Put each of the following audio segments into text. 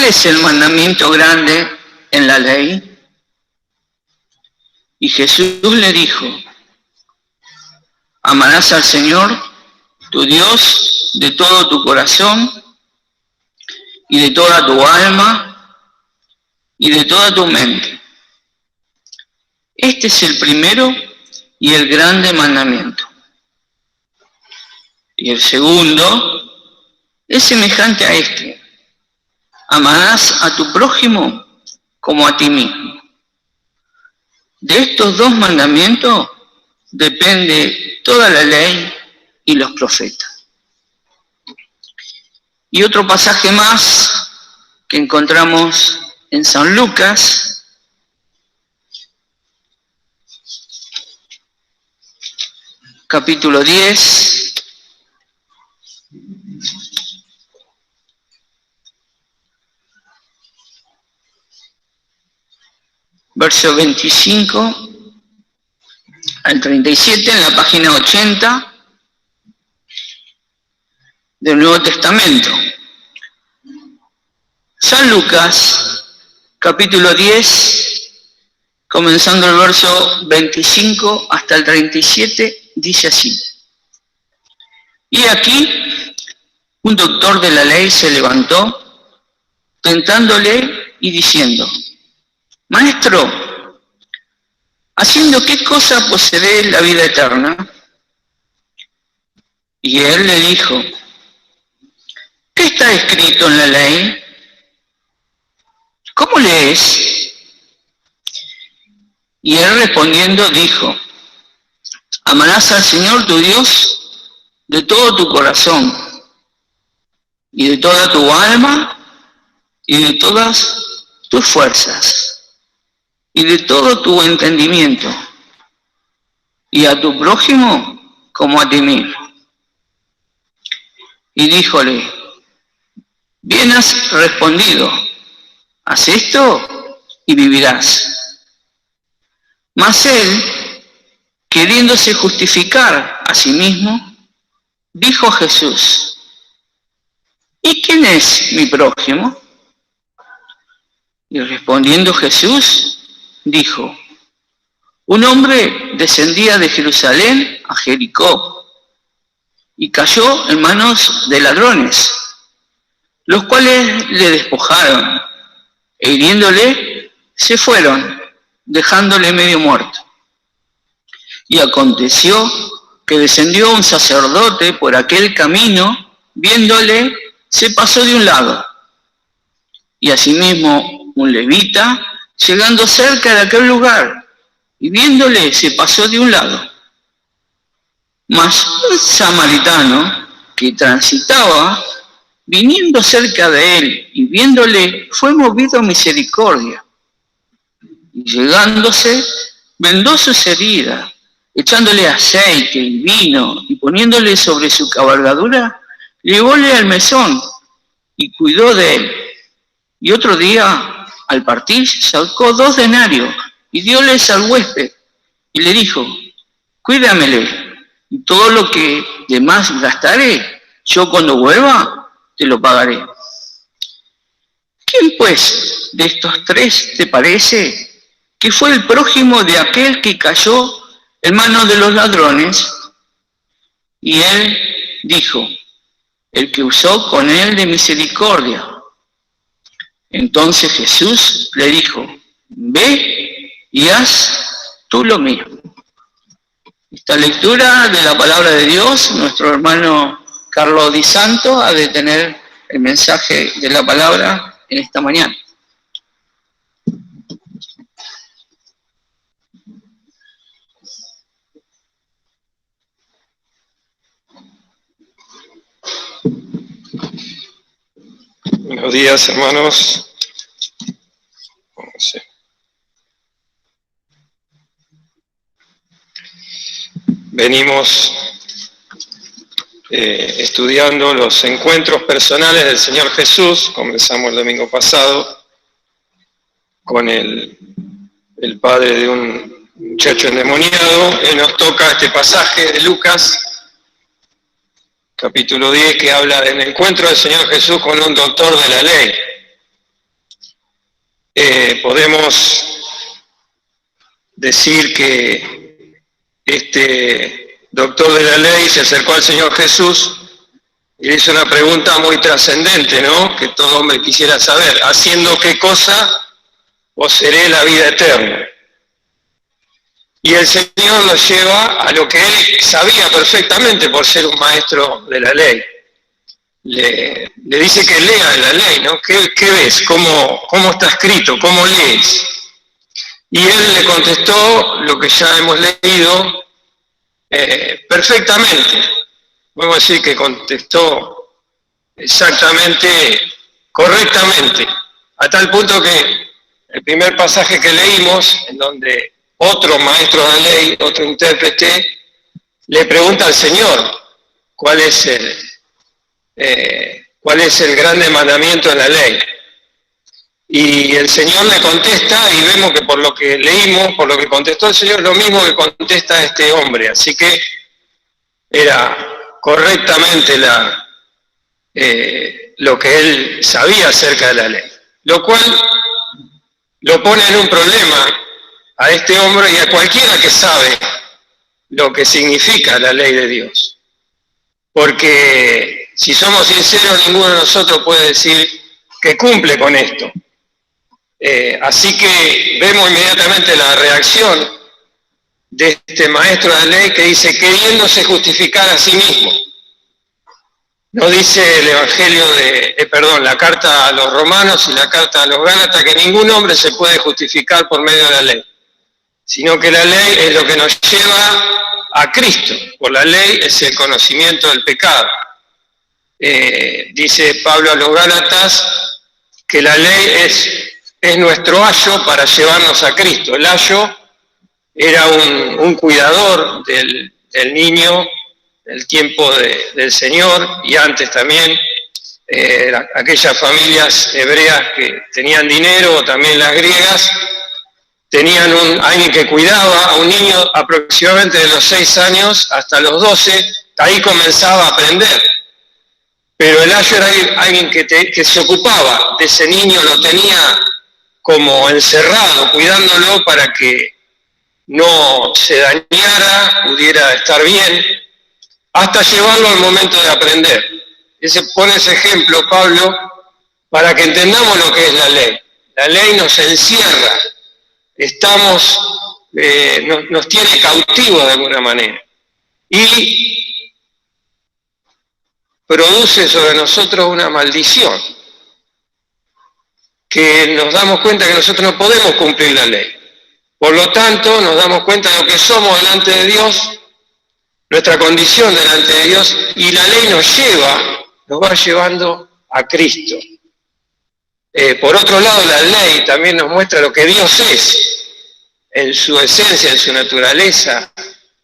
¿cuál es el mandamiento grande en la ley? Y Jesús le dijo, amarás al Señor, tu Dios, de todo tu corazón y de toda tu alma y de toda tu mente. Este es el primero y el grande mandamiento. Y el segundo es semejante a este. Amarás a tu prójimo como a ti mismo. De estos dos mandamientos depende toda la ley y los profetas. Y otro pasaje más que encontramos en San Lucas, capítulo 10, verso 25 al 37, en la página 80 del Nuevo Testamento. San Lucas, capítulo 10, comenzando el verso 25 hasta el 37, dice así. Y aquí, un doctor de la ley se levantó, tentándole y diciendo, Maestro, ¿haciendo qué cosa poseeré la vida eterna? Y él le dijo, ¿qué está escrito en la ley? ¿Cómo lees? Y él respondiendo dijo, amarás al Señor tu Dios de todo tu corazón y de toda tu alma y de todas tus fuerzas y de todo tu entendimiento y a tu prójimo como a ti mismo. Y díjole, bien has respondido, haz esto y vivirás. Mas él, queriéndose justificar a sí mismo, dijo a Jesús, ¿y quién es mi prójimo? Y respondiendo Jesús, dijo, un hombre descendía de Jerusalén a Jericó y cayó en manos de ladrones, los cuales le despojaron e hiriéndole se fueron, dejándole medio muerto. Y aconteció que descendió un sacerdote por aquel camino, viéndole, se pasó de un lado. Y asimismo un levita, llegando cerca de aquel lugar, y viéndole, se pasó de un lado. Mas un samaritano que transitaba, viniendo cerca de él y viéndole, fue movido a misericordia. Y llegándose, vendó sus heridas, echándole aceite y vino, y poniéndole sobre su cabalgadura, llevóle al mesón y cuidó de él. Y otro día, al partir, sacó 2 denarios y dióles al huésped, y le dijo, cuídamele, y todo lo que de más gastaré, yo cuando vuelva, te lo pagaré. ¿Quién pues de estos 3 te parece que fue el prójimo de aquel que cayó en manos de los ladrones? Y él dijo, el que usó con él de misericordia. Entonces Jesús le dijo, ve y haz tú lo mismo. Esta lectura de la palabra de Dios, nuestro hermano Carlos Di Santo ha de tener el mensaje de la palabra en esta mañana. Buenos días, hermanos. Venimos estudiando los encuentros personales del Señor Jesús. Comenzamos el domingo pasado con el padre de un muchacho endemoniado. Y nos toca este pasaje de Lucas, capítulo 10, que habla del encuentro del Señor Jesús con un doctor de la ley. podemos decir que este doctor de la ley se acercó al Señor Jesús y le hizo una pregunta muy trascendente, ¿no? Que todo hombre quisiera saber. ¿Haciendo qué cosa poseeré la vida eterna? Y el Señor lo lleva a lo que él sabía perfectamente por ser un maestro de la ley. Le dice que lea la ley, ¿no? ¿Qué ves? ¿Cómo está escrito? ¿Cómo lees? Y él le contestó lo que ya hemos leído perfectamente. Podemos decir que contestó exactamente, correctamente, a tal punto que el primer pasaje que leímos, en donde otro maestro de la ley, otro intérprete, le pregunta al Señor cuál es el grande mandamiento de la ley. Y el Señor le contesta, y vemos que por lo que leímos, por lo que contestó el Señor, lo mismo que contesta este hombre. Así que era correctamente lo que él sabía acerca de la ley. Lo cual lo pone en un problema a este hombre y a cualquiera que sabe lo que significa la ley de Dios. Porque si somos sinceros, ninguno de nosotros puede decir que cumple con esto. Así que vemos inmediatamente la reacción de este maestro de la ley que dice, queriéndose justificar a sí mismo. No dice el Evangelio la carta a los Romanos y la carta a los Gálatas que ningún hombre se puede justificar por medio de la ley, sino que la ley es lo que nos lleva a Cristo. Por la ley es el conocimiento del pecado. Dice Pablo a los Gálatas que la ley es nuestro ayo para llevarnos a Cristo. El ayo era un cuidador del niño del tiempo del Señor y antes también, aquellas familias hebreas que tenían dinero, o también las griegas, tenían alguien que cuidaba a un niño aproximadamente de los 6 años hasta los 12, ahí comenzaba a aprender. Pero el ayo era alguien que se ocupaba de ese niño, lo tenía como encerrado, cuidándolo para que no se dañara, pudiera estar bien, hasta llevarlo al momento de aprender. Pone ese ejemplo, Pablo, para que entendamos lo que es la ley. La ley nos encierra, nos tiene cautivos de alguna manera. Y produce sobre nosotros una maldición, que nos damos cuenta que nosotros no podemos cumplir la ley. Por lo tanto, nos damos cuenta de lo que somos delante de Dios, nuestra condición delante de Dios, y la ley nos va llevando a Cristo. Por otro lado, la ley también nos muestra lo que Dios es, en su esencia, en su naturaleza.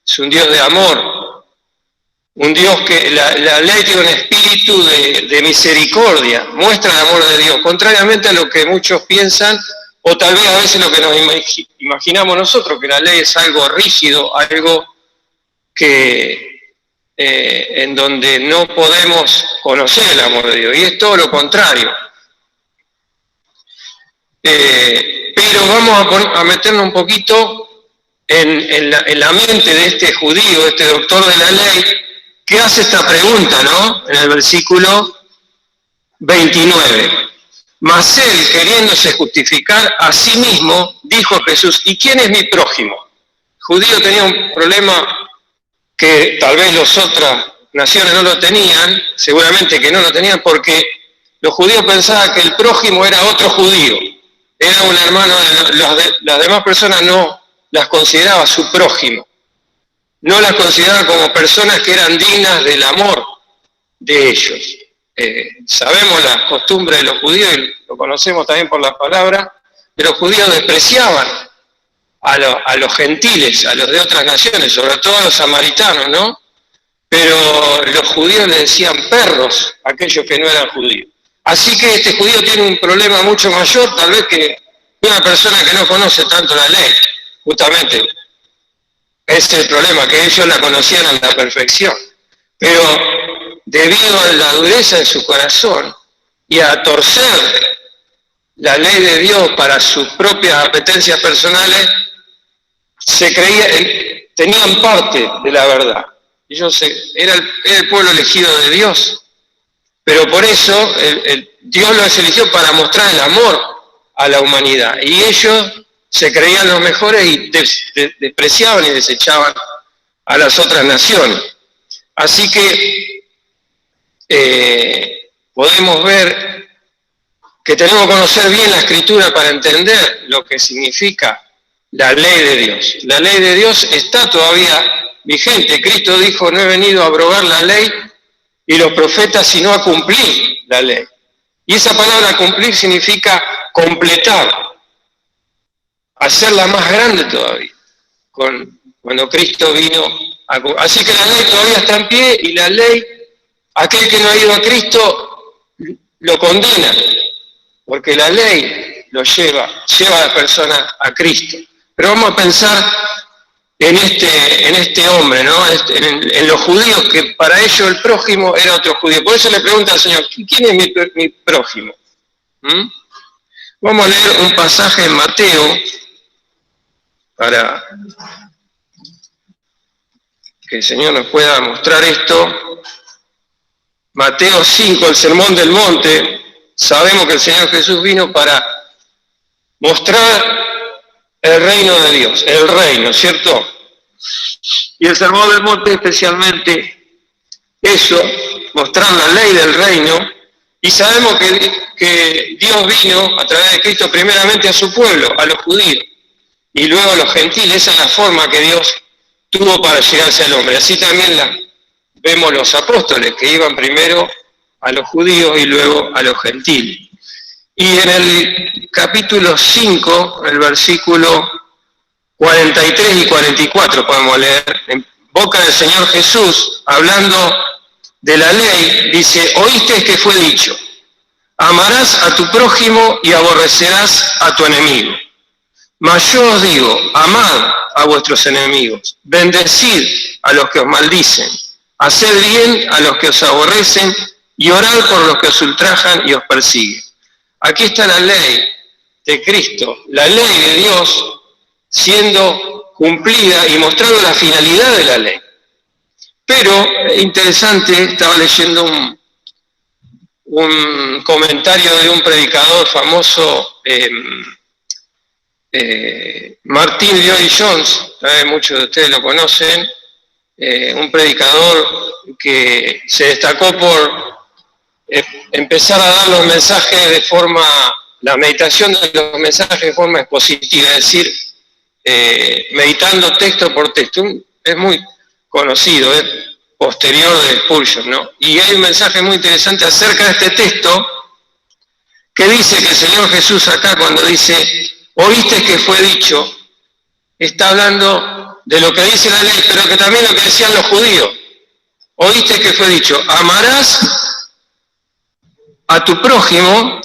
Es un Dios de amor, un Dios que la ley tiene un espíritu de misericordia, muestra el amor de Dios, contrariamente a lo que muchos piensan, o tal vez a veces lo que nos imaginamos nosotros, que la ley es algo rígido, algo que en donde no podemos conocer el amor de Dios, y es todo lo contrario. Pero vamos a meternos un poquito en la mente de este judío, este doctor de la ley, que hace esta pregunta, ¿no? En el versículo 29. Mas él, queriéndose justificar a sí mismo, dijo a Jesús, ¿y quién es mi prójimo? El judío tenía un problema que tal vez las otras naciones no lo tenían, seguramente que no lo tenían, porque los judíos pensaban que el prójimo era otro judío, era un hermano, las demás personas no las consideraba su prójimo, no las consideraban como personas que eran dignas del amor de ellos. Sabemos las costumbres de los judíos, y lo conocemos también por la palabra, que los judíos despreciaban a los gentiles, a los de otras naciones, sobre todo a los samaritanos, ¿no? Pero los judíos le decían perros a aquellos que no eran judíos. Así que este judío tiene un problema mucho mayor, tal vez, que una persona que no conoce tanto la ley. Justamente, ese es el problema, que ellos la conocían a la perfección. Pero debido a la dureza de su corazón y a torcer la ley de Dios para sus propias apetencias personales, tenían parte de la verdad. Ellos era el pueblo elegido de Dios, pero por eso Dios los eligió para mostrar el amor a la humanidad. Y ellos se creían los mejores y despreciaban y desechaban a las otras naciones. Así que podemos ver que tenemos que conocer bien la Escritura para entender lo que significa la ley de Dios. La ley de Dios está todavía vigente. Cristo dijo: no he venido a abrogar la ley y los profetas, sino a cumplir la ley. Y esa palabra cumplir significa completar, hacerla más grande todavía, cuando Cristo vino a cumplir. Así que la ley todavía está en pie, y la ley, aquel que no ha ido a Cristo, lo condena, porque la ley lo lleva a la persona a Cristo. Pero vamos a pensar en este hombre, ¿no? En los judíos, que para ellos el prójimo era otro judío. Por eso le pregunta al Señor: ¿quién es mi prójimo? Vamos a leer un pasaje en Mateo, para que el Señor nos pueda mostrar esto. Mateo 5, el Sermón del Monte. Sabemos que el Señor Jesús vino para mostrar el reino de Dios, el reino, ¿cierto? Y el Sermón del Monte especialmente eso, mostrar la ley del reino. Y sabemos que Dios vino a través de Cristo primeramente a su pueblo, a los judíos, y luego a los gentiles. Esa es la forma que Dios tuvo para llegarse al hombre. Así también vemos los apóstoles, que iban primero a los judíos y luego a los gentiles. Y en el capítulo 5, el versículo 43 y 44 podemos leer, en boca del Señor Jesús, hablando de la ley, dice: oíste que fue dicho, amarás a tu prójimo y aborrecerás a tu enemigo. Mas yo os digo, amad a vuestros enemigos, bendecid a los que os maldicen, haced bien a los que os aborrecen y orad por los que os ultrajan y os persiguen. Aquí está la ley de Cristo, la ley de Dios siendo cumplida y mostrando la finalidad de la ley. Pero, interesante, estaba leyendo un comentario de un predicador famoso, Martin Lloyd-Jones, muchos de ustedes lo conocen, un predicador que se destacó por empezar a dar los mensajes la meditación de los mensajes de forma expositiva, es decir, meditando texto por texto. Es muy conocido, es posterior de Spurgeon, ¿no? Y hay un mensaje muy interesante acerca de este texto, que dice que el Señor Jesús acá, cuando dice, oíste que fue dicho, está hablando de lo que dice la ley, pero que también lo que decían los judíos. Oíste que fue dicho, amarás a tu prójimo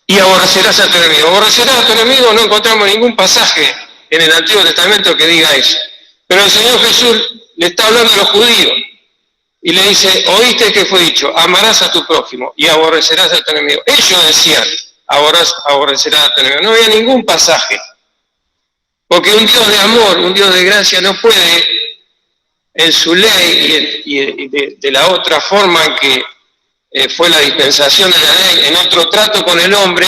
y aborrecerás a tu enemigo. Aborrecerás a tu enemigo, no encontramos ningún pasaje en el Antiguo Testamento que diga eso. Pero el Señor Jesús le está hablando a los judíos y le dice, oíste que fue dicho, amarás a tu prójimo y aborrecerás a tu enemigo. Ellos decían, aborrecerás a tu enemigo. No había ningún pasaje. Porque un Dios de amor, un Dios de gracia no puede, en su ley y de la otra forma en que fue la dispensación de la ley, en otro trato con el hombre,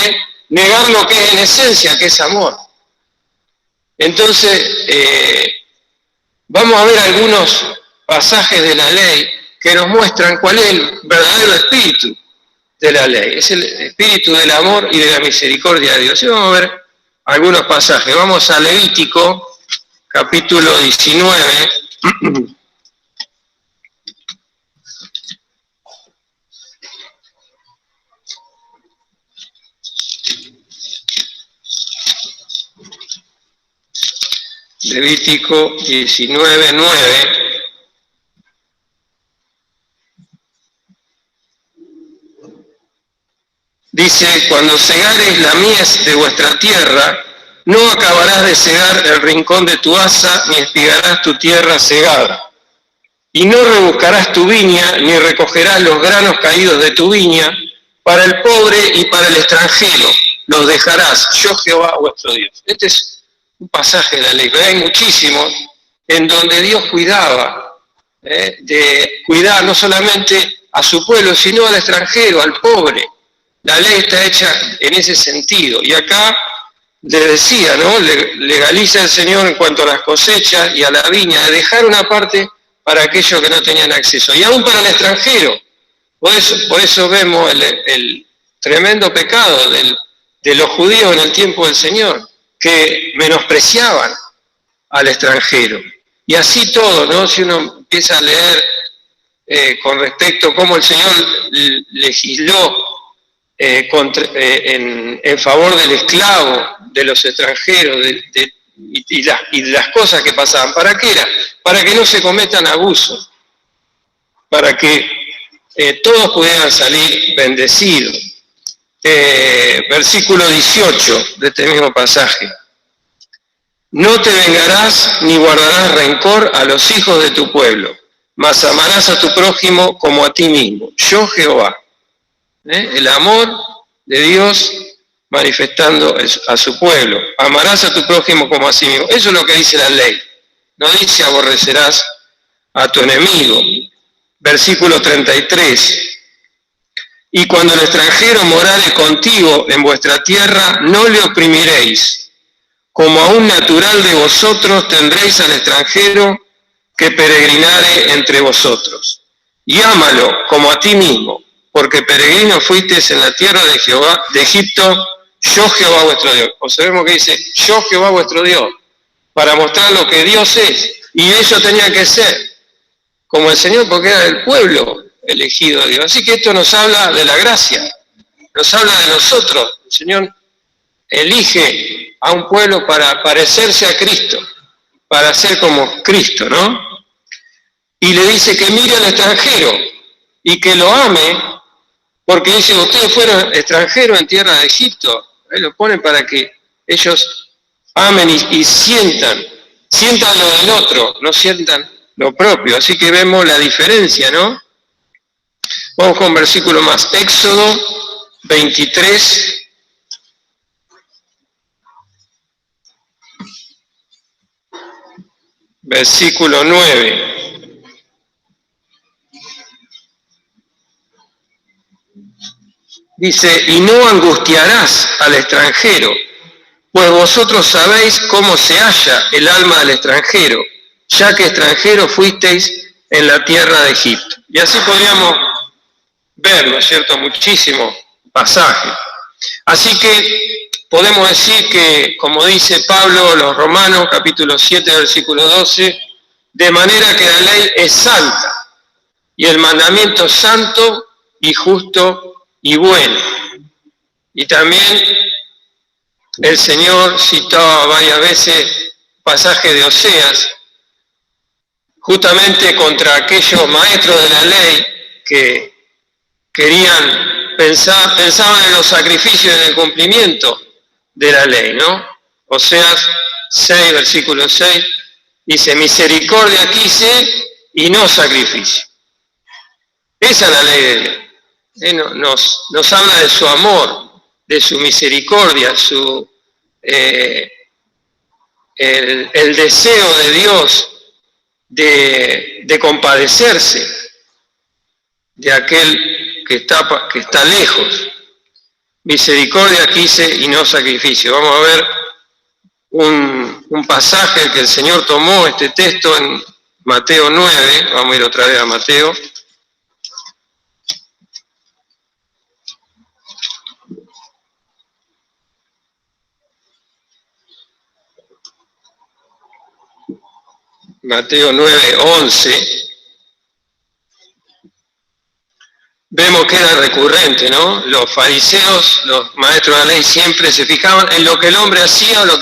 negar lo que es en esencia, que es amor. Entonces, vamos a ver algunos pasajes de la ley que nos muestran cuál es el verdadero espíritu de la ley. Es el espíritu del amor y de la misericordia de Dios. Y vamos a ver algunos pasajes. Vamos a Levítico, capítulo 19. Levítico 19:9. Dice, cuando segares la mies de vuestra tierra, no acabarás de segar el rincón de tu haza, ni espigarás tu tierra segada. Y no rebuscarás tu viña, ni recogerás los granos caídos de tu viña, para el pobre y para el extranjero los dejarás, yo Jehová vuestro Dios. Este es un pasaje de la ley, pero hay muchísimos en donde Dios cuidaba, de cuidar no solamente a su pueblo, sino al extranjero, al pobre. La ley está hecha en ese sentido. Y acá le decía, ¿no? Legaliza el Señor en cuanto a las cosechas y a la viña, de dejar una parte para aquellos que no tenían acceso. Y aún para el extranjero. Por eso vemos el tremendo pecado de los judíos en el tiempo del Señor, que menospreciaban al extranjero. Y así todo, ¿no? Si uno empieza a leer con respecto a cómo el Señor legisló en favor del esclavo, de los extranjeros, y las cosas que pasaban. ¿Para qué era? Para que no se cometan abusos, para que todos pudieran salir bendecidos. Versículo 18 de este mismo pasaje. No te vengarás ni guardarás rencor a los hijos de tu pueblo, mas amarás a tu prójimo como a ti mismo. Yo Jehová. El amor de Dios manifestando a su pueblo. Amarás a tu prójimo como a sí mismo. Eso es lo que dice la ley. No dice aborrecerás a tu enemigo. Versículo 33. Y cuando el extranjero morare contigo en vuestra tierra, no le oprimiréis. Como a un natural de vosotros tendréis al extranjero que peregrinare entre vosotros. Y ámalo como a ti mismo, porque peregrino fuisteis en la tierra de Jehová, de Egipto, yo Jehová vuestro Dios. Observemos que dice, yo Jehová vuestro Dios, para mostrar lo que Dios es. Y ellos tenían que ser como el Señor, porque era el pueblo elegido de Dios. Así que esto nos habla de la gracia, nos habla de nosotros. El Señor elige a un pueblo para parecerse a Cristo, para ser como Cristo, ¿no? Y le dice que mire al extranjero y que lo ame, porque dice, ustedes fueron extranjeros en tierra de Egipto. Ahí lo ponen para que ellos amen y sientan lo del otro, no sientan lo propio. Así que vemos la diferencia, ¿no? Vamos con un versículo más. Éxodo 23. Versículo 9. Dice, y no angustiarás al extranjero, pues vosotros sabéis cómo se halla el alma del extranjero, ya que extranjeros fuisteis en la tierra de Egipto. Y así podríamos ver, ¿no es cierto?, muchísimos pasajes. Así que podemos decir que, como dice Pablo a los Romanos, capítulo 7, versículo 12, de manera que la ley es santa, y el mandamiento santo y justo y bueno. Y también el Señor citaba varias veces pasajes de Oseas, justamente contra aquellos maestros de la ley que pensaban en los sacrificios y en el cumplimiento de la ley, ¿no? Oseas 6, versículo 6, dice, misericordia quise y no sacrificio. Esa es la ley de Dios. Nos habla de su amor, de su misericordia, el deseo de Dios de compadecerse de aquel que está lejos. Misericordia quise y no sacrificio. Vamos a ver un pasaje que el Señor tomó este texto en Mateo 9. Vamos a ir otra vez a Mateo. Mateo 9, 11. Vemos que era recurrente, ¿no? Los fariseos, los maestros de la ley, siempre se fijaban en lo que el hombre hacía o lo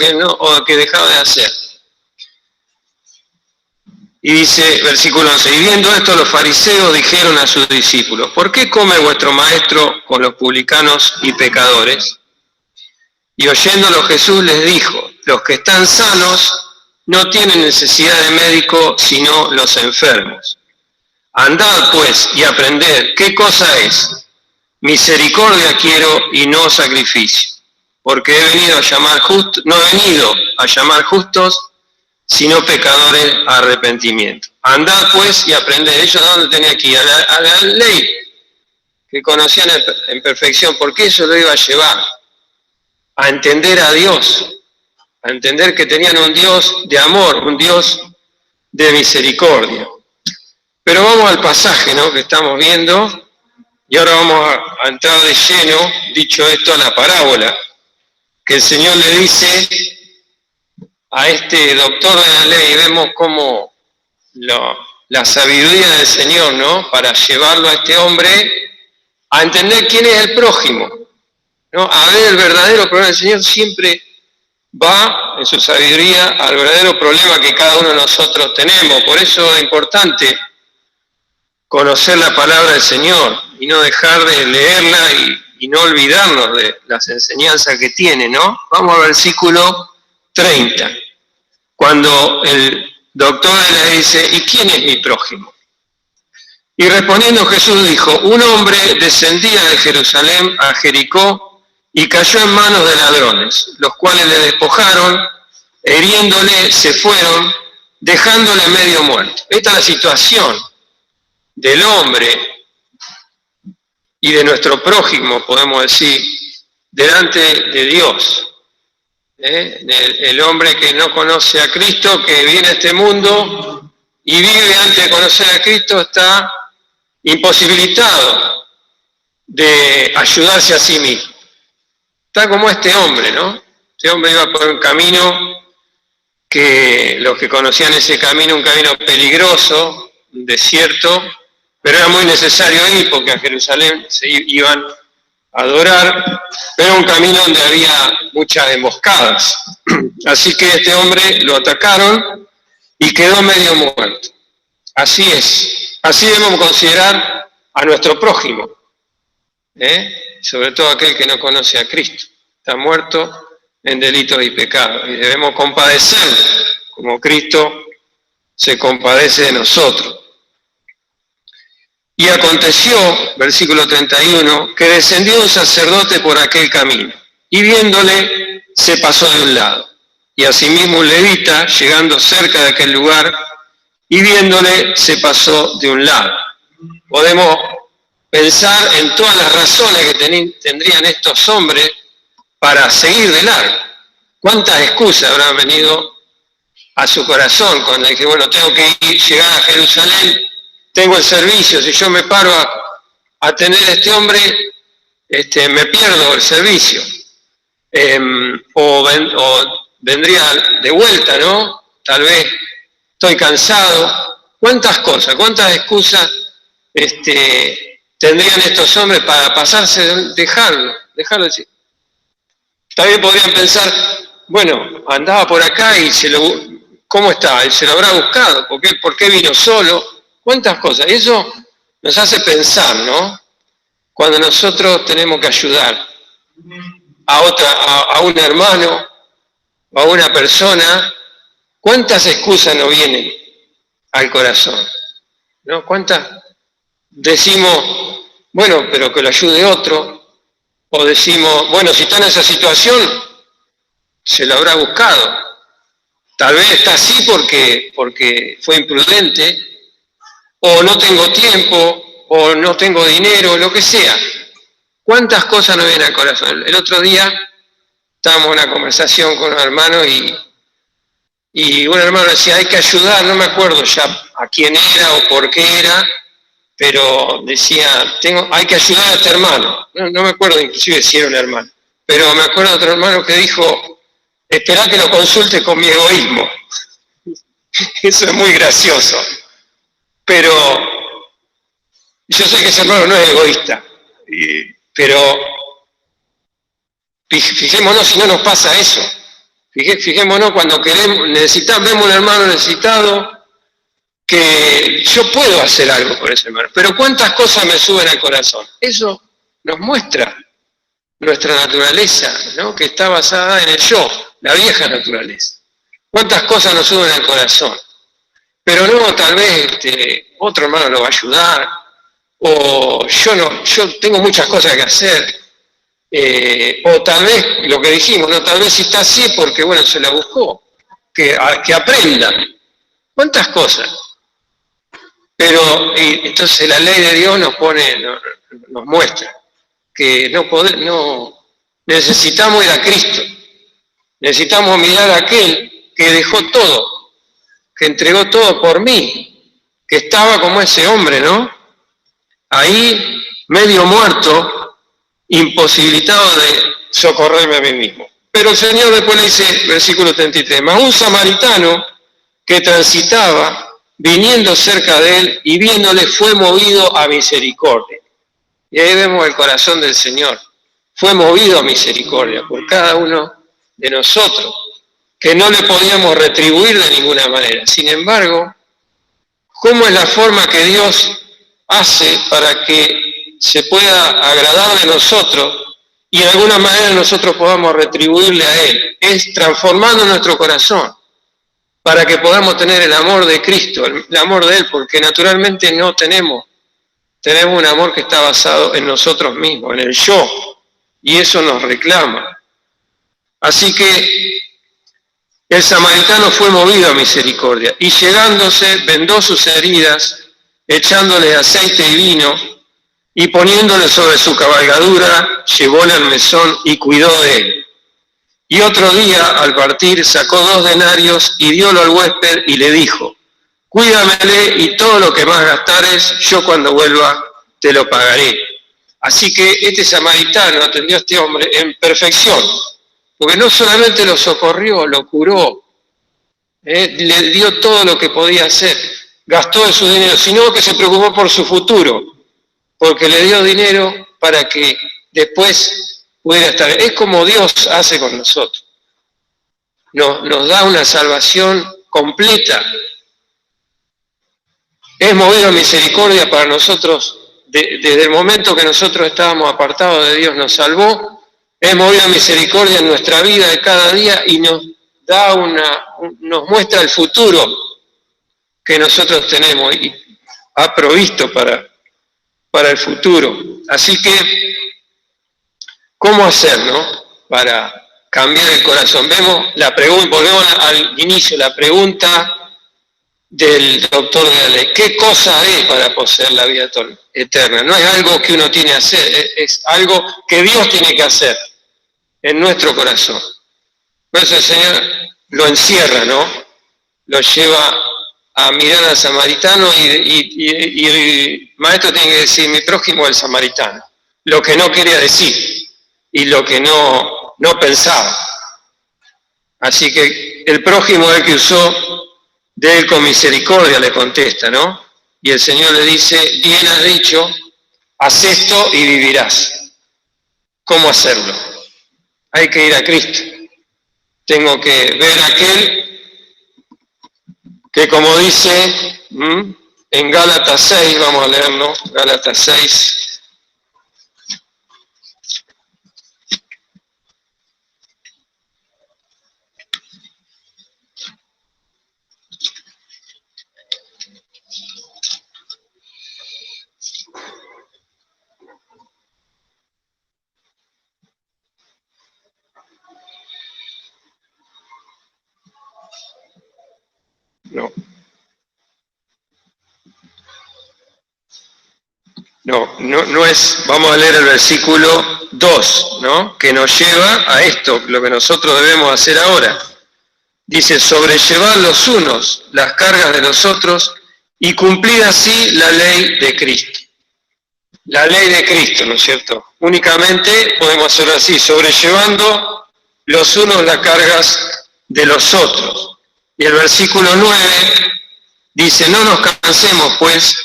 que dejaba de hacer. Y dice, versículo 11, y viendo esto los fariseos dijeron a sus discípulos, ¿por qué come vuestro maestro con los publicanos y pecadores? Y oyéndolo Jesús les dijo, los que están sanos no tienen necesidad de médico, sino los enfermos. Andad pues y aprended qué cosa es misericordia quiero y no sacrificio, porque he venido a llamar justos, no he venido a llamar justos, sino pecadores a arrepentimiento. Andad pues y aprended. Ellos ¿a dónde tenía que ir? A la ley que conocían en perfección, porque eso lo iba a llevar a entender a Dios, a entender que tenían un Dios de amor, un Dios de misericordia. Pero vamos al pasaje, ¿no?, que estamos viendo, y ahora vamos a entrar de lleno, dicho esto, a la parábola, que el Señor le dice a este doctor de la ley. Vemos cómo la sabiduría del Señor, ¿no?, para llevarlo a este hombre a entender quién es el prójimo, ¿no?, a ver el verdadero problema. El Señor siempre va, en su sabiduría, al verdadero problema que cada uno de nosotros tenemos. Por eso es importante conocer la palabra del Señor y no dejar de leerla y no olvidarnos de las enseñanzas que tiene, ¿no? Vamos al versículo 30, cuando el doctor le dice, ¿y quién es mi prójimo? Y respondiendo Jesús dijo, un hombre descendía de Jerusalén a Jericó y cayó en manos de ladrones, los cuales le despojaron, hiriéndole se fueron, dejándole medio muerto. Esta es la situación del hombre y de nuestro prójimo, podemos decir, delante de Dios. El hombre que no conoce a Cristo, que viene a este mundo y vive antes de conocer a Cristo, está imposibilitado de ayudarse a sí mismo. Está como este hombre, ¿no? Este hombre iba por un camino que los que conocían ese camino, un camino peligroso, un desierto, pero era muy necesario ir porque a Jerusalén se iban a adorar, pero era un camino donde había muchas emboscadas. Así que este hombre lo atacaron y quedó medio muerto. Así es. Así debemos considerar a nuestro prójimo, sobre todo aquel que no conoce a Cristo. Está muerto en delitos y pecados. Y debemos compadecerlo, como Cristo se compadece de nosotros. Y aconteció, versículo 31, que descendió un sacerdote por aquel camino, y viéndole, se pasó de un lado. Y asimismo un levita, llegando cerca de aquel lugar, y viéndole, se pasó de un lado. Podemos pensar en todas las razones que tendrían estos hombres para seguir de largo. ¿Cuántas excusas habrán venido a su corazón cuando dije, bueno, tengo que llegar a Jerusalén, tengo el servicio, si yo me paro a atender a este hombre, me pierdo el servicio. O vendría de vuelta, ¿no? Tal vez estoy cansado. ¿Cuántas cosas, cuántas excusas tendrían estos hombres para pasarse, dejarlo decir? También podrían pensar, bueno, andaba por acá y ¿cómo está? ¿Se lo habrá buscado? ¿Por qué vino solo? ¿Cuántas cosas? Y eso nos hace pensar, ¿no? Cuando nosotros tenemos que ayudar a un hermano o a una persona, ¿cuántas excusas nos vienen al corazón? ¿No? ¿Cuántas decimos, bueno, pero que lo ayude otro? O decimos, bueno, si está en esa situación, se lo habrá buscado. Tal vez está así porque fue imprudente, o no tengo tiempo, o no tengo dinero, lo que sea. ¿Cuántas cosas nos vienen al corazón? El otro día estábamos en una conversación con un hermano y un hermano decía, hay que ayudar, no me acuerdo ya a quién era o por qué era, pero decía, hay que ayudar a este hermano. No me acuerdo inclusive si era un hermano, pero me acuerdo de otro hermano que dijo, esperá que lo consulte con mi egoísmo. Eso es muy gracioso. Pero yo sé que ese hermano no es egoísta, pero fijémonos si no nos pasa eso. Fijémonos cuando vemos un hermano necesitado, que yo puedo hacer algo por ese hermano, pero cuántas cosas me suben al corazón. Eso nos muestra nuestra naturaleza, ¿no?, que está basada en el yo, la vieja naturaleza. Cuántas cosas nos suben al corazón. Pero no, tal vez otro hermano lo va a ayudar, o yo tengo muchas cosas que hacer, o tal vez, lo que dijimos, no, tal vez si está así porque, bueno, se la buscó, que aprenda. ¿Cuántas cosas? Pero entonces la ley de Dios nos muestra que necesitamos ir a Cristo, necesitamos mirar a aquel que dejó todo, que entregó todo por mí, que estaba como ese hombre, ¿no? Ahí medio muerto, imposibilitado de socorrerme a mí mismo. Pero el Señor después le dice, versículo 33, mas un samaritano que transitaba, viniendo cerca de él y viéndole, fue movido a misericordia. Y ahí vemos el corazón del Señor. Fue movido a misericordia por cada uno de nosotros, que no le podíamos retribuir de ninguna manera. Sin embargo, ¿cómo es la forma que Dios hace para que se pueda agradar de nosotros y de alguna manera nosotros podamos retribuirle a Él? Es transformando nuestro corazón para que podamos tener el amor de Cristo, el amor de Él, porque naturalmente no tenemos un amor que está basado en nosotros mismos, en el yo, y eso nos reclama. Así que el samaritano fue movido a misericordia, y llegándose vendó sus heridas, echándole aceite y vino, y poniéndole sobre su cabalgadura, llevóle al mesón y cuidó de él. Y otro día, al partir, sacó 2 denarios y diólo al huésped y le dijo, cuídamele y todo lo que más gastares, yo cuando vuelva te lo pagaré. Así que este samaritano atendió a este hombre en perfección, porque no solamente lo socorrió, lo curó, le dio todo lo que podía hacer, gastó de su dinero, sino que se preocupó por su futuro, porque le dio dinero para que después pudiera estar. Es como Dios hace con nosotros. Nos da una salvación completa. Es movido a misericordia para nosotros. Desde el momento que nosotros estábamos apartados de Dios, nos salvó. Es movido a misericordia en nuestra vida de cada día y nos muestra el futuro que nosotros tenemos y ha provisto para el futuro. Así que, ¿cómo hacer, para cambiar el corazón? Volvemos al inicio, la pregunta del doctor de la ley. ¿Qué cosa haré para poseer la vida eterna? No es algo que uno tiene que hacer, es algo que Dios tiene que hacer en nuestro corazón. Por eso el Señor lo encierra, Lo lleva a mirar al samaritano y el maestro tiene que decir, mi prójimo es el samaritano. Lo que no quería decir y lo que no pensaba. Así que el prójimo es el que usó de él con misericordia, le contesta, Y el Señor le dice, bien has dicho, haz esto y vivirás. ¿Cómo hacerlo? Hay que ir a Cristo. Tengo que ver a aquel que, como dice en Gálatas 6, vamos a leerlo, Gálatas 6, No es, vamos a leer el versículo 2, que nos lleva a esto, lo que nosotros debemos hacer ahora. Dice, sobrellevar los unos las cargas de los otros y cumplir así la ley de Cristo. La ley de Cristo, ¿no es cierto? Únicamente podemos hacerlo así, sobrellevando los unos las cargas de los otros. Y el versículo 9 dice, no nos cansemos pues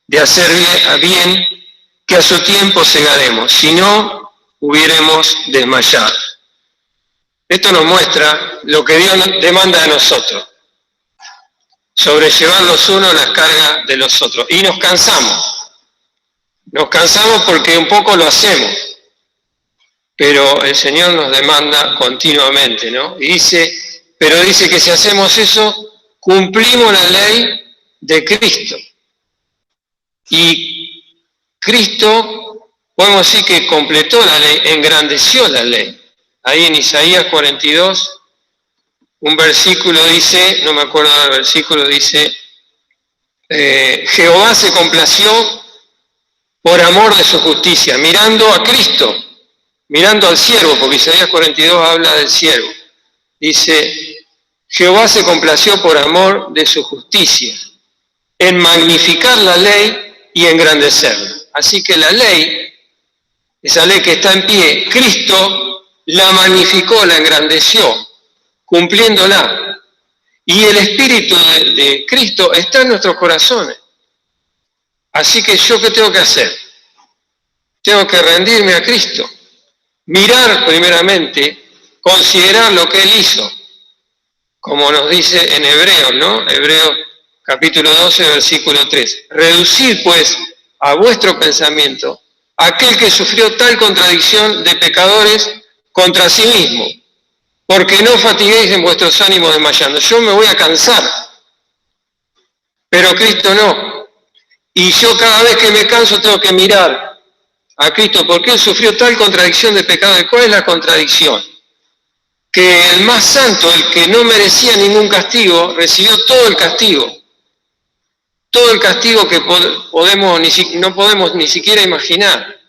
de hacer bien, que a su tiempo segaremos, si no hubiéramos desmayado. Esto nos muestra lo que Dios demanda de nosotros, sobrellevar los unos las cargas de los otros. Y nos cansamos porque un poco lo hacemos, pero el Señor nos demanda continuamente, Y dice que si hacemos eso, cumplimos la ley de Cristo. Y Cristo, podemos decir que completó la ley, engrandeció la ley. Ahí en Isaías 42, un versículo dice, no me acuerdo del versículo, dice, Jehová se complació por amor de su justicia, mirando a Cristo, mirando al siervo, porque Isaías 42 habla del siervo. Dice, Jehová se complació por amor de su justicia, en magnificar la ley y engrandecerla. Así que la ley, esa ley que está en pie, Cristo la magnificó, la engrandeció, cumpliéndola. Y el Espíritu de Cristo está en nuestros corazones. Así que ¿yo qué tengo que hacer? Tengo que rendirme a Cristo. Mirar primeramente, considerar lo que Él hizo. Como nos dice en Hebreos, ¿no? Hebreos capítulo 12, versículo 3. Reducid, pues, a vuestro pensamiento aquel que sufrió tal contradicción de pecadores contra sí mismo, porque no fatiguéis en vuestros ánimos desmayando. Yo me voy a cansar, pero Cristo no. Y yo cada vez que me canso tengo que mirar a Cristo, porque Él sufrió tal contradicción de pecadores. ¿Cuál es la contradicción? Que el más santo, el que no merecía ningún castigo, recibió todo el castigo. Todo el castigo que no podemos ni siquiera imaginar.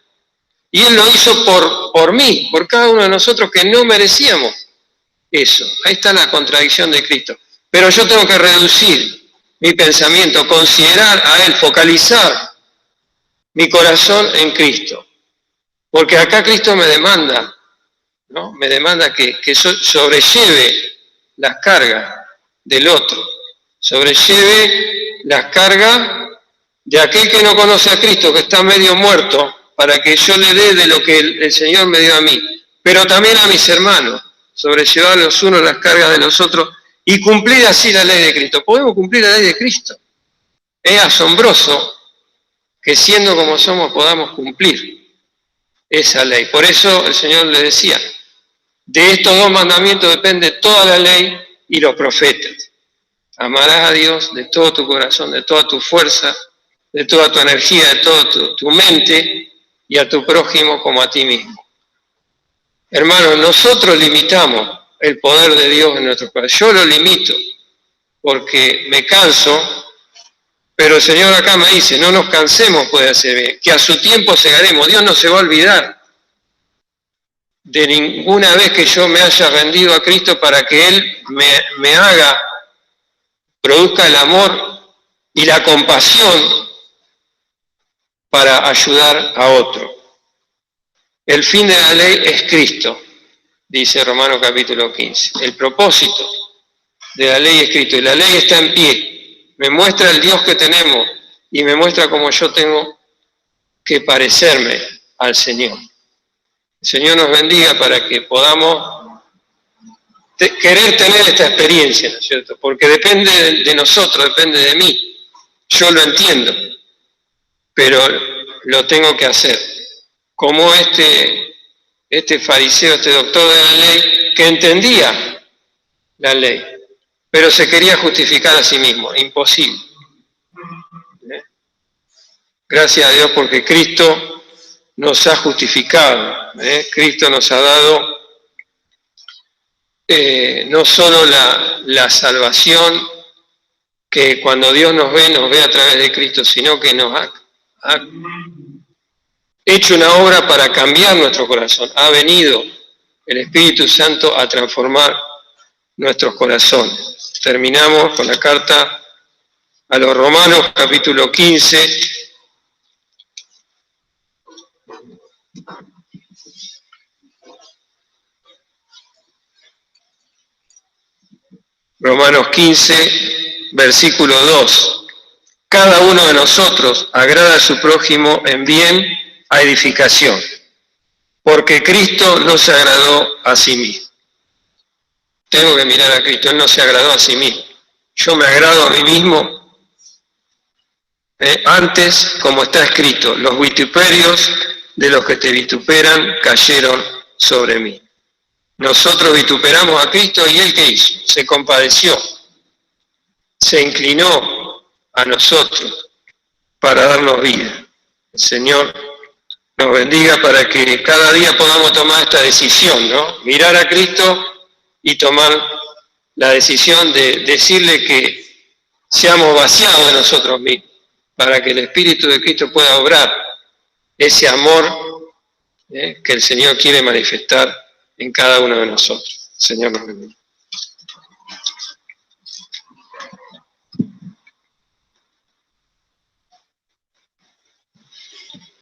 Y Él lo hizo por mí, por cada uno de nosotros que no merecíamos eso. Ahí está la contradicción de Cristo. Pero yo tengo que reducir mi pensamiento, considerar a Él, focalizar mi corazón en Cristo. Porque acá Cristo me demanda, ¿no? Me demanda que sobrelleve las cargas del otro, sobrelleve las cargas de aquel que no conoce a Cristo, que está medio muerto, para que yo le dé de lo que el Señor me dio a mí, pero también a mis hermanos, sobrellevar los unos las cargas de los otros y cumplir así la ley de Cristo. Podemos cumplir la ley de Cristo. Es asombroso que siendo como somos podamos cumplir esa ley. Por eso el Señor le decía, de estos dos mandamientos depende toda la ley y los profetas. Amarás a Dios de todo tu corazón, de toda tu fuerza, de toda tu energía, de toda tu mente y a tu prójimo como a ti mismo. Hermanos, nosotros limitamos el poder de Dios en nuestros corazones. Yo lo limito porque me canso, pero el Señor acá me dice, no nos cansemos pues de hacer bien, que a su tiempo segaremos. Dios no se va a olvidar de ninguna vez que yo me haya rendido a Cristo para que Él me haga, produzca el amor y la compasión para ayudar a otro. El fin de la ley es Cristo, dice Romanos capítulo 15. El propósito de la ley es Cristo y la ley está en pie. Me muestra el Dios que tenemos y me muestra cómo yo tengo que parecerme al Señor. El Señor nos bendiga para que podamos querer tener esta experiencia, ¿no es cierto? Porque depende de nosotros, depende de mí. Yo lo entiendo, pero lo tengo que hacer. Como este fariseo, este doctor de la ley, que entendía la ley, pero se quería justificar a sí mismo. Imposible. Gracias a Dios porque Cristo nos ha justificado. Cristo nos ha dado no solo la salvación, que cuando Dios nos ve a través de Cristo, sino que nos ha hecho una obra para cambiar nuestro corazón. Ha venido el Espíritu Santo a transformar nuestros corazones. Terminamos con la carta a los Romanos, capítulo 15. Romanos 15, versículo 2. Cada uno de nosotros agrada a su prójimo en bien a edificación, porque Cristo no se agradó a sí mismo. Tengo que mirar a Cristo, Él no se agradó a sí mismo. Yo me agrado a mí mismo. Antes, como está escrito, los vituperios de los que te vituperan cayeron sobre mí. Nosotros vituperamos a Cristo y Él ¿qué hizo? Se compadeció, se inclinó a nosotros para darnos vida. El Señor nos bendiga para que cada día podamos tomar esta decisión, ¿no? Mirar a Cristo y tomar la decisión de decirle que seamos vaciados de nosotros mismos, para que el Espíritu de Cristo pueda obrar ese amor que el Señor quiere manifestar en cada uno de nosotros. Señor nos bendiga.